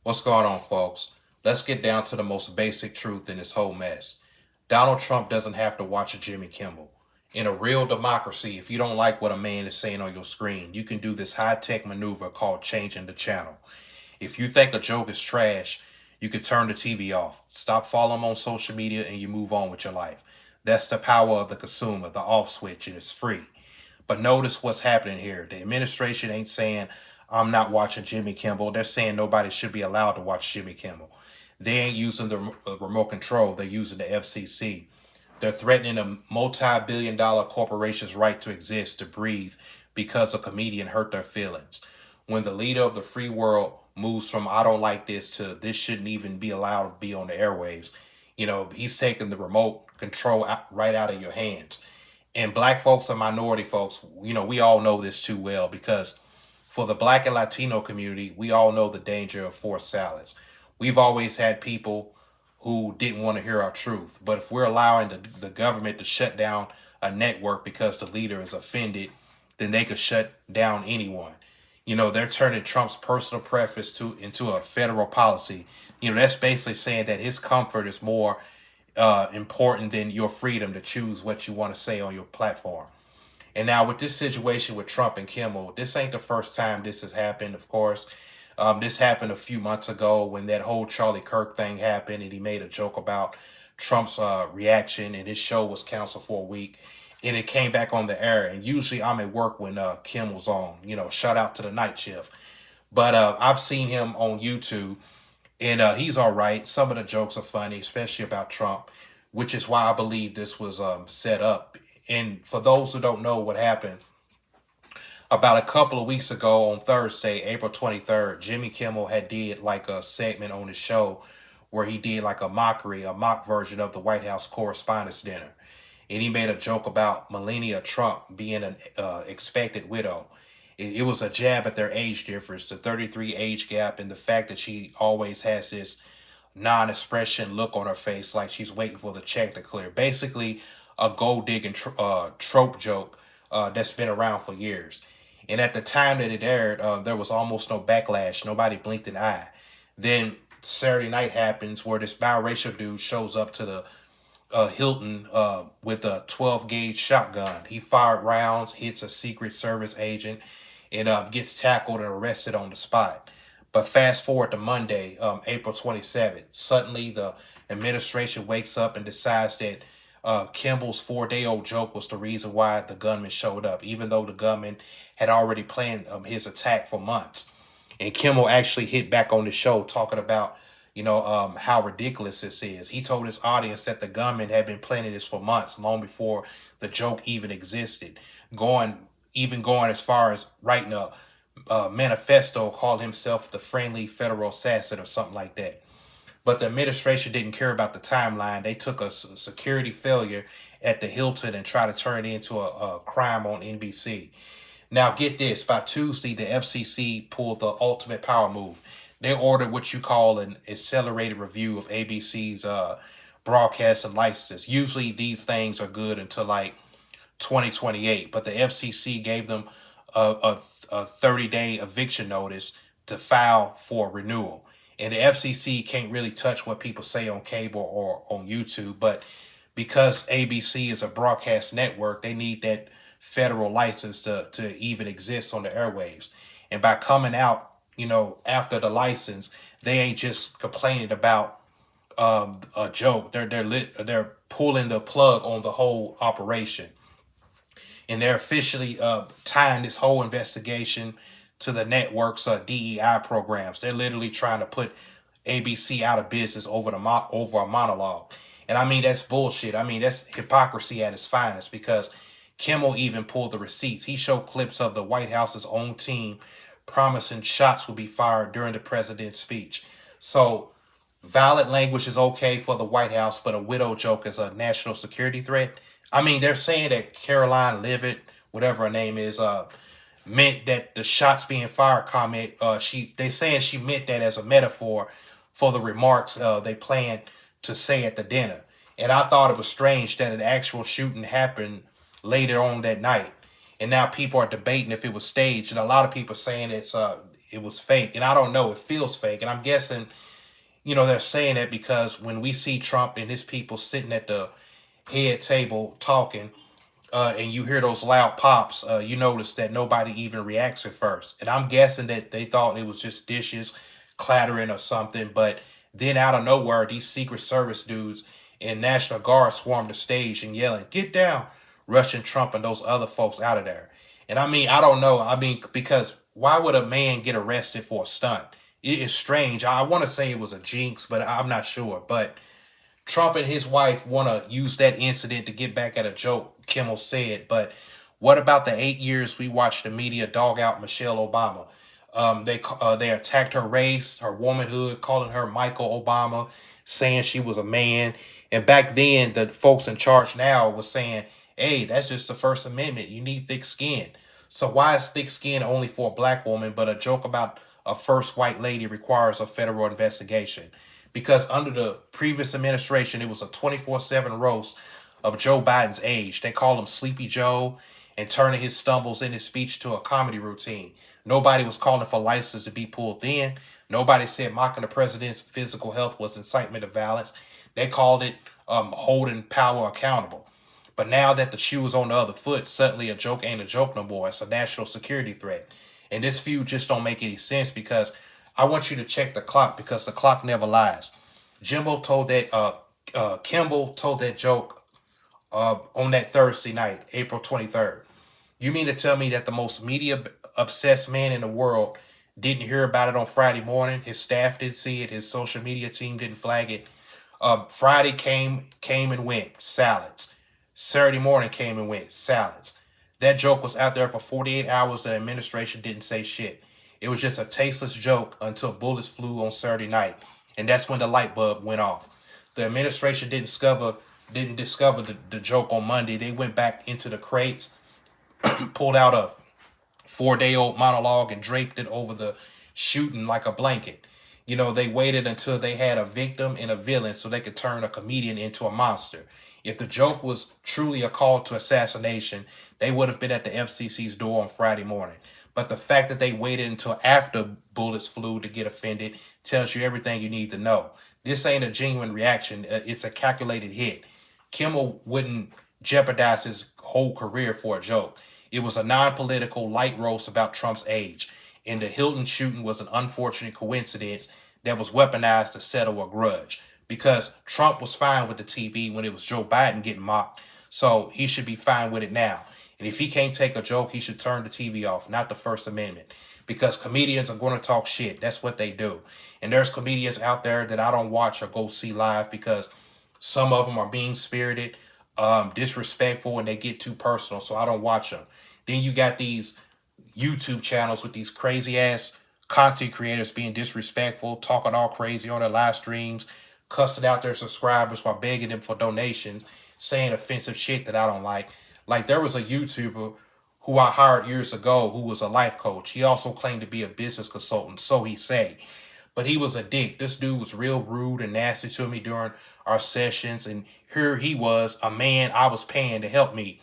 What's going on, folks? Let's get down to the most basic truth in this whole mess. Donald Trump doesn't have to watch a Jimmy Kimmel. In a real democracy, if you don't like what a man is saying on your screen, you can do this high-tech maneuver called changing the channel. If you think a joke is trash, you can turn the TV off, stop following him on social media, and you move on with your life. That's the power of the consumer, the off switch, and it's free. But notice what's happening here. The administration ain't saying, I'm not watching Jimmy Kimmel. They're saying nobody should be allowed to watch Jimmy Kimmel. They ain't using the remote control. They're using the FCC. They're threatening a multi-billion-dollar corporation's right to exist, to breathe, because a comedian hurt their feelings. When the leader of the free world moves from I don't like this to this shouldn't even be allowed to be on the airwaves, he's taking the remote control right out of your hands. And black folks and minority folks, we all know this too well, because for the black and Latino community, we all know the danger of forced salads. We've always had people who didn't want to hear our truth. But if we're allowing the government to shut down a network because the leader is offended, then they could shut down anyone. They're turning Trump's personal preference into a federal policy. That's basically saying that his comfort is more important than your freedom to choose what you want to say on your platform. And now with this situation with Trump and Kimmel, this ain't the first time this has happened, of course. This happened a few months ago when that whole Charlie Kirk thing happened, and he made a joke about Trump's reaction, and his show was canceled for a week, and it came back on the air. And usually I'm at work when Kimmel's on, shout out to the night shift. But I've seen him on YouTube, and he's all right. Some of the jokes are funny, especially about Trump, which is why I believe this was set up. And for those who don't know what happened, about a couple of weeks ago on Thursday, April 23rd, Jimmy Kimmel had did like a segment on his show where he did like a mock version of the White House Correspondents' Dinner. And he made a joke about Melania Trump being an expected widow. It was a jab at their age difference, the 33 age gap, and the fact that she always has this non-expression look on her face like she's waiting for the check to clear. Basically, a gold digging trope joke that's been around for years. And at the time that it aired, there was almost no backlash. Nobody blinked an eye. Then Saturday night happens where this biracial dude shows up to the Hilton with a 12 gauge shotgun. He fired rounds, hits a Secret Service agent, and gets tackled and arrested on the spot. But fast forward to Monday, April 27th, suddenly the administration wakes up and decides that Kimball's 4-day-old joke was the reason why the gunman showed up, even though the gunman had already planned his attack for months. And Kimmel actually hit back on the show talking about, how ridiculous this is. He told his audience that the gunman had been planning this for months, long before the joke even existed, going as far as writing a manifesto called himself the friendly federal assassin or something like that. But the administration didn't care about the timeline. They took a security failure at the Hilton and tried to turn it into a crime on NBC. Now, get this. By Tuesday, the FCC pulled the ultimate power move. They ordered what you call an accelerated review of ABC's broadcast and licenses. Usually, these things are good until like 2028. But the FCC gave them a 30-day eviction notice to file for renewal. And the FCC can't really touch what people say on cable or on YouTube. But because ABC is a broadcast network, they need that federal license to even exist on the airwaves. And by coming out, after the license, they ain't just complaining about a joke. They're pulling the plug on the whole operation. And they're officially tying this whole investigation to the network's DEI programs. They're literally trying to put ABC out of business over a monologue. And I mean, that's bullshit. I mean, that's hypocrisy at its finest, because Kimmel even pulled the receipts. He showed clips of the White House's own team promising shots would be fired during the president's speech. So violent language is okay for the White House, but a widow joke is a national security threat. I mean, they're saying that Caroline Leavitt, whatever her name is, meant that the shots being fired comment, they saying she meant that as a metaphor for the remarks they planned to say at the dinner. And I thought it was strange that an actual shooting happened later on that night. And now people are debating if it was staged. And a lot of people saying it was fake. And I don't know, it feels fake. And I'm guessing, they're saying that because when we see Trump and his people sitting at the head table talking, and you hear those loud pops, you notice that nobody even reacts at first. And I'm guessing that they thought it was just dishes clattering or something. But then out of nowhere, these Secret Service dudes and National Guard swarmed the stage and yelling, "Get down," rushing Trump and those other folks out of there. And I mean, I don't know. I mean, because why would a man get arrested for a stunt? It is strange. I want to say it was a jinx, but I'm not sure. But Trump and his wife want to use that incident to get back at a joke, Kimmel said. But what about the 8 years we watched the media dog out Michelle Obama? They attacked her race, her womanhood, calling her Michael Obama, saying she was a man. And back then, the folks in charge now was saying, "Hey, that's just the First Amendment. You need thick skin." So why is thick skin only for a black woman, but a joke about a first white lady requires a federal investigation? Because under the previous administration, it was a 24/7 roast of Joe Biden's age. They call him Sleepy Joe and turning his stumbles in his speech to a comedy routine. Nobody was calling for license to be pulled in. Nobody said mocking the president's physical health was incitement of violence. They called it holding power accountable. But now that the shoe is on the other foot, suddenly a joke ain't a joke no more. It's a national security threat. And this feud just don't make any sense because I want you to check the clock because the clock never lies. Kimball told that joke on that Thursday night, April 23rd. You mean to tell me that the most media obsessed man in the world didn't hear about it on Friday morning? His staff didn't see it. His social media team didn't flag it. Friday came and went, salads. Saturday morning came and went, salads. That joke was out there for 48 hours and the administration didn't say shit. It was just a tasteless joke until bullets flew on Saturday night. And that's when the light bulb went off. The administration didn't discover the joke on Monday. They went back into the crates, pulled out a 4-day-old monologue and draped it over the shooting like a blanket. They waited until they had a victim and a villain so they could turn a comedian into a monster. If the joke was truly a call to assassination, they would have been at the FCC's door on Friday morning. But the fact that they waited until after bullets flew to get offended tells you everything you need to know. This ain't a genuine reaction. It's a calculated hit. Kimmel wouldn't jeopardize his whole career for a joke. It was a non-political light roast about Trump's age. And the Hilton shooting was an unfortunate coincidence that was weaponized to settle a grudge. Because Trump was fine with the TV when it was Joe Biden getting mocked. So he should be fine with it now. And if he can't take a joke, he should turn the TV off, not the First Amendment. Because comedians are going to talk shit. That's what they do. And there's comedians out there that I don't watch or go see live because some of them are mean-spirited, disrespectful, and they get too personal. So I don't watch them. Then you got these YouTube channels with these crazy-ass content creators being disrespectful, talking all crazy on their live streams, cussing out their subscribers while begging them for donations, saying offensive shit that I don't like. Like there was a YouTuber who I hired years ago who was a life coach. He also claimed to be a business consultant, so he said. But he was a dick. This dude was real rude and nasty to me during our sessions. And here he was, a man I was paying to help me.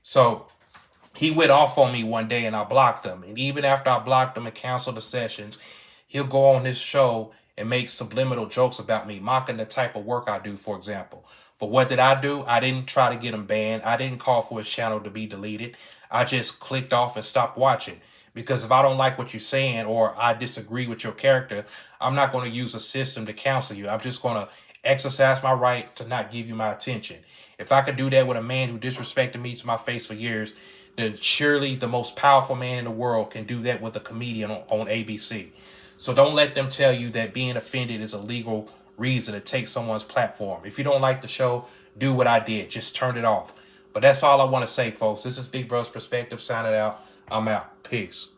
So he went off on me one day and I blocked him. And even after I blocked him and canceled the sessions, he'll go on this show and make subliminal jokes about me, mocking the type of work I do, for example. But what did I do? I didn't try to get him banned. I didn't call for his channel to be deleted. I just clicked off and stopped watching. Because if I don't like what you're saying or I disagree with your character, I'm not going to use a system to counsel you. I'm just going to exercise my right to not give you my attention. If I could do that with a man who disrespected me to my face for years, then surely the most powerful man in the world can do that with a comedian on ABC. So don't let them tell you that being offended is a legal reason to take someone's platform. If you don't like the show, do what I did. Just turn it off. But that's all I want to say, folks. This is Big Bro's Perspective signing out. I'm out. Peace.